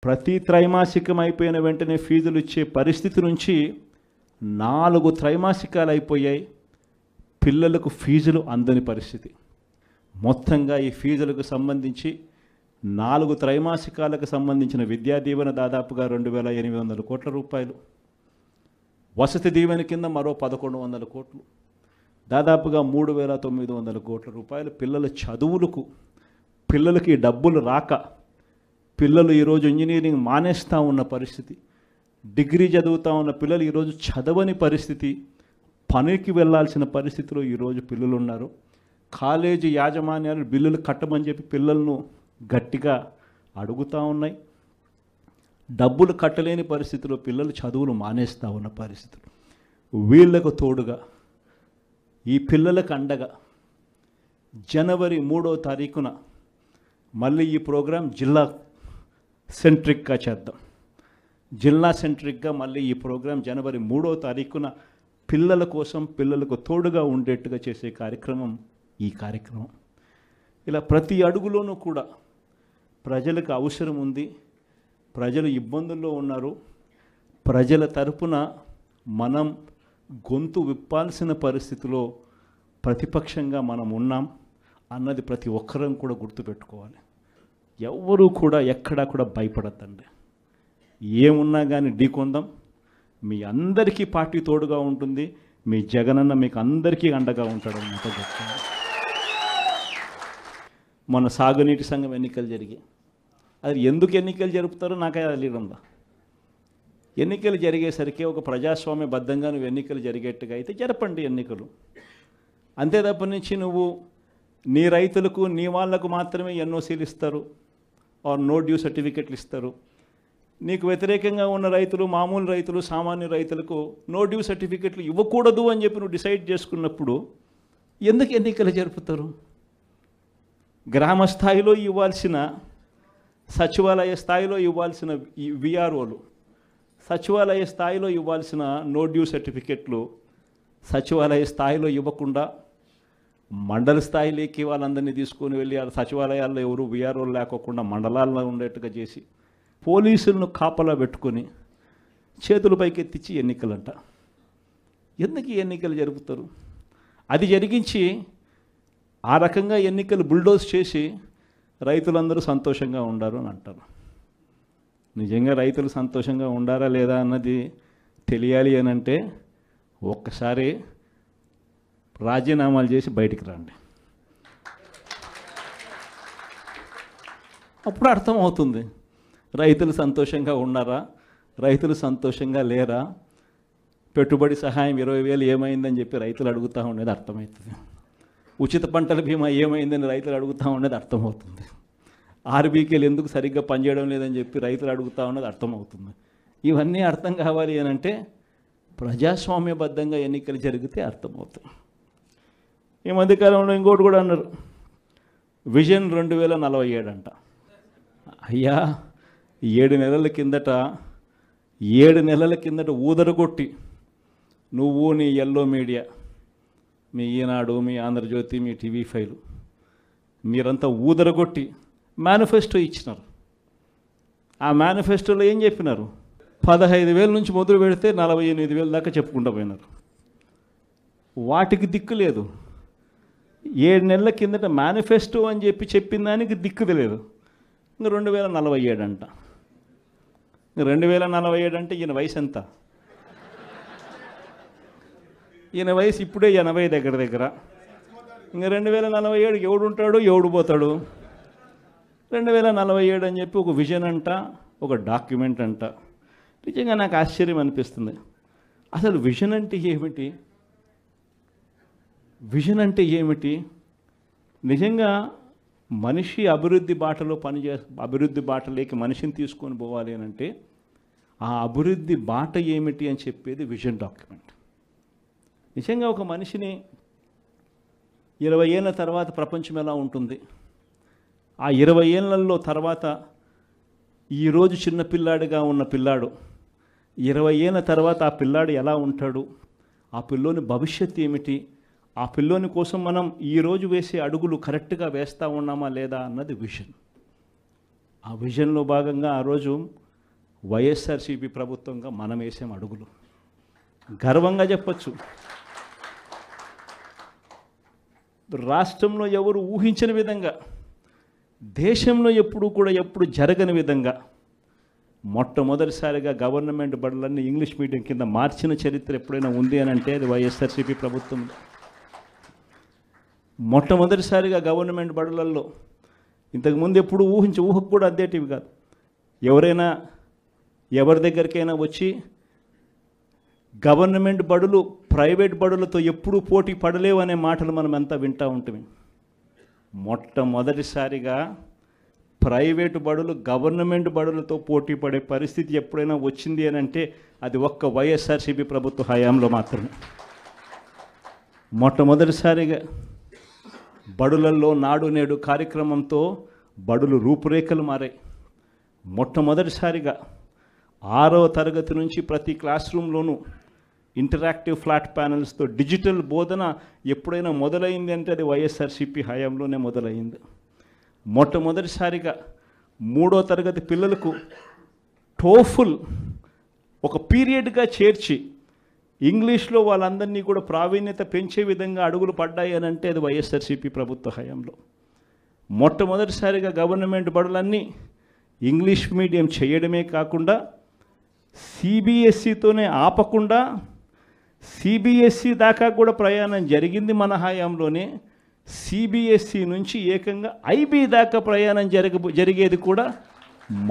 ప్రతి త్రైమాసికం అయిపోయిన వెంటనే ఫీజులు ఇచ్చే పరిస్థితి నుంచి 4 త్రైమాసికాలు అయిపోయాయి, పిల్లలకు ఫీజులు అందని పరిస్థితి. మొత్తంగా ఈ ఫీజులకు సంబంధించి 4 త్రైమాసికాలకు సంబంధించిన విద్యా దీవెన దాదాపుగా 2,800 కోట్ల రూపాయలు, వసతి దీవెన కింద మరో 1,100 కోట్లు, దాదాపుగా 3,900 కోట్ల రూపాయలు పిల్లల చదువులకు. పిల్లలకి డబ్బులు రాక పిల్లలు ఈరోజు ఇంజనీరింగ్ మానేస్తూ ఉన్న పరిస్థితి, డిగ్రీ చదువుతూ ఉన్న పిల్లలు ఈరోజు చదవని పరిస్థితి, పనికి వెళ్ళాల్సిన పరిస్థితిలో ఈరోజు పిల్లలు ఉన్నారు. కాలేజీ యాజమాన్యాలు బిల్లులు కట్టమని చెప్పి పిల్లలను గట్టిగా అడుగుతూ ఉన్నాయి. డబ్బులు కట్టలేని పరిస్థితిలో పిల్లలు చదువులు మానేస్తూ ఉన్న పరిస్థితులు. వీళ్లకు తోడుగా ఈ పిల్లలకు అండగా జనవరి 3వ తారీఖున మళ్ళీ ఈ ప్రోగ్రాం జిల్లా సెంట్రిక్గా చేద్దాం. జిల్లా సెంట్రిక్గా మళ్ళీ ఈ ప్రోగ్రాం జనవరి 3వ తారీఖున పిల్లల కోసం, పిల్లలకు తోడుగా ఉండేట్టుగా చేసే కార్యక్రమం ఈ కార్యక్రమం. ఇలా ప్రతి అడుగులోనూ కూడా ప్రజలకు అవసరం ఉంది, ప్రజలు ఇబ్బందుల్లో ఉన్నారు, ప్రజల తరపున మనం గొంతు విప్పాల్సిన పరిస్థితిలో ప్రతిపక్షంగా మనం ఉన్నాం అన్నది ప్రతి ఒక్కరం కూడా గుర్తుపెట్టుకోవాలి. ఎవ్వరూ కూడా ఎక్కడా కూడా భయపడద్దండి. ఏమున్నా కానీ ఢీకొందాం. మీ అందరికీ పార్టీ తోడుగా ఉంటుంది. మీ జగనన్న మీకు అందరికీ అండగా ఉంటాడు అన్నమాట చెప్తాను. మన సాగునీటి సంఘం ఎన్నికలు జరిగాయి. అది ఎందుకు ఎన్నికలు జరుపుతారో నాకే తెలియడంలా. ఎన్నికలు జరిగేసరికి ఒక ప్రజాస్వామ్యబద్ధంగా నువ్వు ఎన్నికలు జరిగేట్టుగా అయితే జరపండి ఎన్నికలు. అంతే తప్ప నుంచి నువ్వు నీ రైతులకు, నీ వాళ్లకు మాత్రమే ఎన్ఓసీలు ఇస్తారు, ఆర్ నో డ్యూ సర్టిఫికెట్లు ఇస్తారు. నీకు వ్యతిరేకంగా ఉన్న రైతులు, మామూలు రైతులు, సామాన్య రైతులకు నో డ్యూ సర్టిఫికెట్లు ఇవ్వకూడదు అని చెప్పి నువ్వు డిసైడ్ చేసుకున్నప్పుడు ఎందుకు ఎన్నికలు జరుపుతారు? గ్రామ స్థాయిలో ఇవ్వాల్సిన, సచివాలయ స్థాయిలో ఇవ్వాల్సిన విఆర్ఓలు, సచివాలయ స్థాయిలో ఇవ్వాల్సిన నో డ్యూ సర్టిఫికెట్లు సచివాలయ స్థాయిలో ఇవ్వకుండా మండల స్థాయిలోకి వాళ్ళందరినీ తీసుకొని వెళ్ళి ఆ సచివాలయాల్లో ఎవరు విఆర్ఓలు లేకోకుండా మండలాల్లో ఉండేట్టుగా చేసి పోలీసులను కాపలా పెట్టుకొని చేతుల పైకి ఎత్తిచ్చి ఎన్నికలంట. ఎందుకు ఈ ఎన్నికలు జరుపుతారు? అది జరిగించి ఆ రకంగా ఎన్నికలు బుల్డోజ్ చేసి రైతులందరూ సంతోషంగా ఉండారు అని అంటారు. నిజంగా రైతులు సంతోషంగా ఉండారా లేదా అన్నది తెలియాలి అని అంటే ఒక్కసారి రాజీనామాలు చేసి బయటికి రండి, అప్పుడు అర్థమవుతుంది రైతులు సంతోషంగా ఉన్నారా, రైతులు సంతోషంగా లేరా. పెట్టుబడి సహాయం 20,000 ఏమైందని చెప్పి రైతులు అడుగుతూ ఉండేది అర్థమవుతుంది. ఉచిత పంటల బీమా ఏమైందని రైతులు అడుగుతూ ఉండేది అర్థమవుతుంది. ఆర్బీకేలు ఎందుకు సరిగ్గా పనిచేయడం లేదని చెప్పి రైతులు అడుగుతూ ఉన్నది అర్థమవుతుంది. ఇవన్నీ అర్థం కావాలి అని అంటే ప్రజాస్వామ్యబద్ధంగా ఎన్నికలు జరిగితే అర్థమవుతుంది. ఈ మధ్యకాలంలో ఇంకోటి కూడా అన్నారు, విజన్ 2047 అంట. అయ్యా 7 నెలల కిందట ఊదరగొట్టి నువ్వు, నీ ఎల్లో మీడియా, మీ ఈనాడు, మీ ఆంధ్రజ్యోతి, మీ TV5 మీరంతా ఊదరగొట్టి మేనిఫెస్టో ఇచ్చినారు. ఆ మేనిఫెస్టోలో ఏం చెప్పినారు? 15,000 నుంచి మొదలు పెడితే 48,000 దాకా చెప్పుకుంటూ పోయినారు. వాటికి దిక్కు లేదు. 7 నెలల కిందట మేనిఫెస్టో అని చెప్పి చెప్పిన దానికి దిక్కు లేదు. ఇంకా 2047 అంట. 2047 అంటే ఈయన వయసు ఎంత? ఈయన వయసు ఇప్పుడే 80 దగ్గర. ఇంకా 2047 ఎవడు ఉంటాడు, ఎవడు పోతాడు? 2047 అని చెప్పి ఒక విజన్ అంట, ఒక డాక్యుమెంట్ అంట. నిజంగా నాకు ఆశ్చర్యం అనిపిస్తుంది. అసలు విజన్ అంటే ఏమిటి? విజన్ అంటే ఏమిటి? నిజంగా మనిషి అభివృద్ధి బాటలో అభివృద్ధి బాటలోకి మనిషిని తీసుకొని పోవాలి అని అంటే ఆ అభివృద్ధి బాట ఏమిటి అని చెప్పేది విజన్ డాక్యుమెంట్. నిజంగా ఒక మనిషిని 20 ఏళ్ళ తర్వాత ప్రపంచం ఎలా ఉంటుంది, ఆ 20 ఏళ్ళల్లో తర్వాత ఈరోజు చిన్నపిల్లాడిగా ఉన్న పిల్లాడు 20 ఏళ్ళ తర్వాత ఆ పిల్లాడు ఎలా ఉంటాడు, ఆ పిల్లోని భవిష్యత్తు ఏమిటి, ఆ పిల్లోని కోసం మనం ఈరోజు వేసే అడుగులు కరెక్ట్గా వేస్తూ ఉన్నామా లేదా అన్నది విజన్. ఆ విజన్లో భాగంగా ఆ రోజు వైఎస్ఆర్సీపీ ప్రభుత్వంగా మనం వేసాం అడుగులు. గర్వంగా చెప్పచ్చు. రాష్ట్రంలో ఎవరు ఊహించని విధంగా, దేశంలో ఎప్పుడు జరగని విధంగా మొట్టమొదటిసారిగా గవర్నమెంట్ బడులన్నీ ఇంగ్లీష్ మీడియం కింద మార్చిన చరిత్ర ఎప్పుడైనా ఉంది అని అంటే అది వైఎస్ఆర్సీపీ ప్రభుత్వం. మొట్టమొదటిసారిగా గవర్నమెంట్ బడులలో ఇంతకుముందు ఎప్పుడు ఊహకు కూడా అందేటివి కాదు. ఎవరైనా ఎవరి దగ్గరికైనా వచ్చి గవర్నమెంట్ బడులు ప్రైవేట్ బడులతో ఎప్పుడూ పోటీ పడలేవు అనే మాటలు మనం అంతా వింటూ ఉంటుంది. మొట్టమొదటిసారిగా ప్రైవేటు బడులు గవర్నమెంట్ బడులతో పోటీ పడే పరిస్థితి ఎప్పుడైనా వచ్చింది అని అంటే అది ఒక్క వైఎస్ఆర్సీపీ ప్రభుత్వ హయాంలో మాత్రమే. మొట్టమొదటిసారిగా బడులల్లో నాడు నేడు కార్యక్రమంతో బడులు రూపురేఖలు మారాయి. మొట్టమొదటిసారిగా 6వ తరగతి నుంచి ప్రతి క్లాస్ రూమ్లోనూ ఇంటరాక్టివ్ ఫ్లాట్ ప్యానల్స్తో డిజిటల్ బోధన ఎప్పుడైనా మొదలైంది అంటే అది వైఎస్ఆర్సీపీ హయాంలోనే మొదలైంది. మొట్టమొదటిసారిగా 3వ తరగతి పిల్లలకు టోఫుల్ ఒక పీరియడ్గా చేర్చి ఇంగ్లీష్లో వాళ్ళందరినీ కూడా ప్రావీణ్యత పెంచే విధంగా అడుగులు పడ్డాయి అని అంటే అది వైఎస్ఆర్సీపీ ప్రభుత్వ హయాంలో. మొట్టమొదటిసారిగా గవర్నమెంట్ బడులన్నీ ఇంగ్లీష్ మీడియం చేయడమే కాకుండా సిబిఎస్ఈతోనే ఆపకుండా సిబిఎస్ఈ దాకా కూడా ప్రయాణం జరిగింది మన హయాంలోనే. సిబిఎస్ఈ నుంచి ఏకంగా ఐబీ దాకా ప్రయాణం జరిగేది కూడా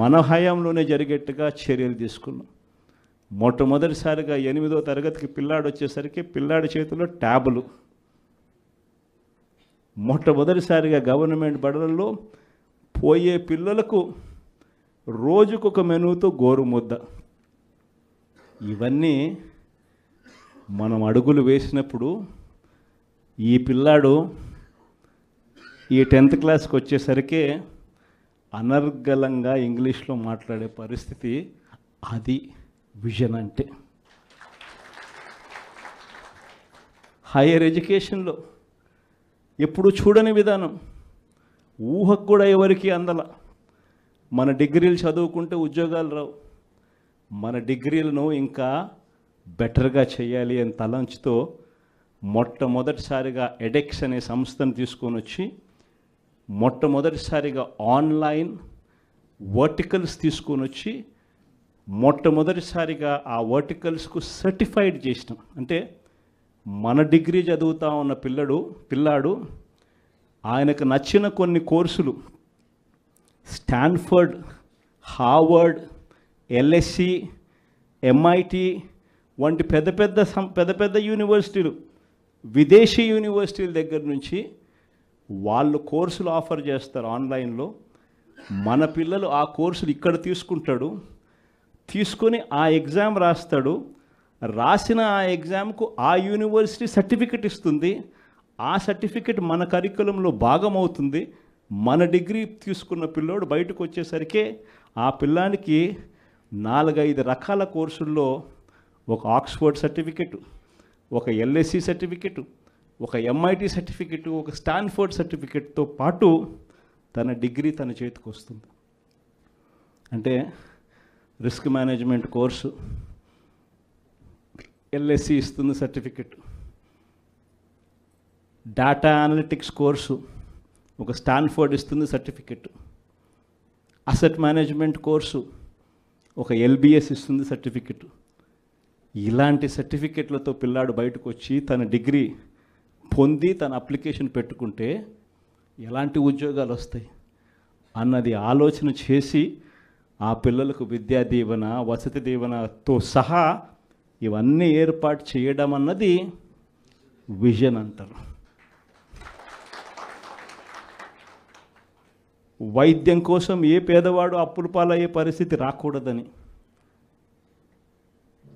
మన హయాంలోనే జరిగేట్టుగా చర్యలు తీసుకున్నాం. మొట్టమొదటిసారిగా 8వ తరగతికి పిల్లాడు వచ్చేసరికి పిల్లాడి చేతిలో ట్యాబులు. మొట్టమొదటిసారిగా గవర్నమెంట్ బడులలో పోయే పిల్లలకు రోజుకొక మెనూతో గోరుముద్ద. ఇవన్నీ మనం అడుగులు వేసినప్పుడు ఈ పిల్లాడు ఈ 10th క్లాస్కి వచ్చేసరికి అనర్గళంగా ఇంగ్లీష్లో మాట్లాడే పరిస్థితి. అది విజన్ అంటే. హైయర్ ఎడ్యుకేషన్లో ఎప్పుడు చూడని విధానం, ఊహకు కూడా ఎవరికి అందల. మన డిగ్రీలు చదువుకుంటే ఉద్యోగాలు రావు, మన డిగ్రీలను ఇంకా బెటర్గా చేయాలి అని తలంచుతో మొట్టమొదటిసారిగా ఎడెక్స్ అనే సంస్థను తీసుకొని వచ్చి మొట్టమొదటిసారిగా ఆన్లైన్ వర్టికల్స్ తీసుకొని వచ్చి మొట్టమొదటిసారిగా ఆ వర్టికల్స్కు సర్టిఫైడ్ చేసినాం. అంటే మన డిగ్రీ చదువుతా ఉన్న పిల్లాడు ఆయనకు నచ్చిన కొన్ని కోర్సులు స్టాన్ఫర్డ్, హార్వర్డ్, ఎల్ఎస్సి, ఎంఐటి వంటి పెద్ద పెద్ద యూనివర్సిటీలు, విదేశీ యూనివర్సిటీల దగ్గర నుంచి వాళ్ళు కోర్సులు ఆఫర్ చేస్తారు ఆన్లైన్లో. మన పిల్లలు ఆ కోర్సులు ఇక్కడ తీసుకుంటాడు, తీసుకొని ఆ ఎగ్జామ్ రాస్తాడు, రాసిన ఆ ఎగ్జామ్కు ఆ యూనివర్సిటీ సర్టిఫికెట్ ఇస్తుంది. ఆ సర్టిఫికెట్ మన కరికులంలో భాగమవుతుంది. మన డిగ్రీ తీసుకున్న పిల్లోడు బయటకు వచ్చేసరికి ఆ పిల్లానికి 4-5 రకాల కోర్సుల్లో ఒక ఆక్స్ఫర్డ్ సర్టిఫికెట్, ఒక ఎల్ఎస్సి సర్టిఫికెట్, ఒక ఎంఐటి సర్టిఫికెట్, ఒక స్టాన్ఫర్డ్ సర్టిఫికెట్తో పాటు తన డిగ్రీ తన చేతికి వస్తుంది. అంటే రిస్క్ మేనేజ్మెంట్ కోర్సు ఎల్ఎస్సి ఇస్తుంది సర్టిఫికెట్, డేటా అనలిటిక్స్ కోర్సు ఒక స్టాన్ఫర్డ్ ఇస్తుంది సర్టిఫికెట్, అసెట్ మేనేజ్మెంట్ కోర్సు ఒక ఎల్బిఎస్ ఇస్తుంది సర్టిఫికెట్. ఇలాంటి సర్టిఫికెట్లతో పిల్లాడు బయటకు వచ్చి తన డిగ్రీ పొంది తన అప్లికేషన్ పెట్టుకుంటే ఎలాంటి ఉద్యోగాలు వస్తాయి అన్నది ఆలోచన చేసి ఆ పిల్లలకు విద్యా దీవెన, వసతి దీవెనతో సహా ఇవన్నీ ఏర్పాటు చేయడం అన్నది విజన్ అంటారు. వైద్యం కోసం ఏ పేదవాడు అప్పుల పాలయ్యే పరిస్థితి రాకూడదని,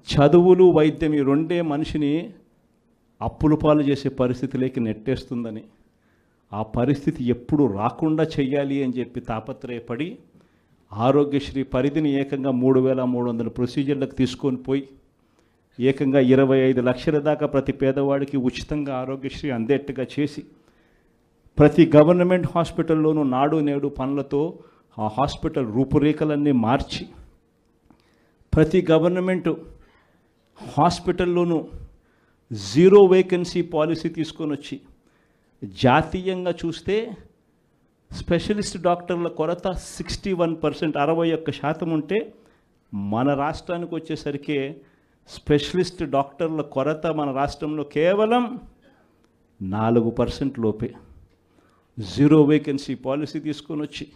చదువులు వైద్యం ఈ రెండే మనిషిని అప్పుల పాలు చేసే పరిస్థితిలోకి నెట్టేస్తుందని, ఆ పరిస్థితి ఎప్పుడు రాకుండా చెయ్యాలి అని చెప్పి తాపత్రయపడి ఆరోగ్యశ్రీ పరిధిని ఏకంగా 3,300 ప్రొసీజర్లకు తీసుకొని పోయి ఏకంగా 25 లక్షల దాకా ప్రతి పేదవాడికి ఉచితంగా ఆరోగ్యశ్రీ అందేట్టుగా చేసి ప్రతి గవర్నమెంట్ హాస్పిటల్లోనూ నాడు నేడు పనులతో ఆ హాస్పిటల్ రూపురేఖలన్నీ మార్చి ప్రతి గవర్నమెంటు హాస్పిటల్లోనూ 0 వేకెన్సీ పాలసీ తీసుకొని వచ్చి జాతీయంగా చూస్తే స్పెషలిస్ట్ డాక్టర్ల కొరత 61%, 61% ఉంటే మన రాష్ట్రానికి వచ్చేసరికి స్పెషలిస్ట్ డాక్టర్ల కొరత మన రాష్ట్రంలో కేవలం 4% లోపే. 0 వేకెన్సీ పాలసీ తీసుకొని వచ్చి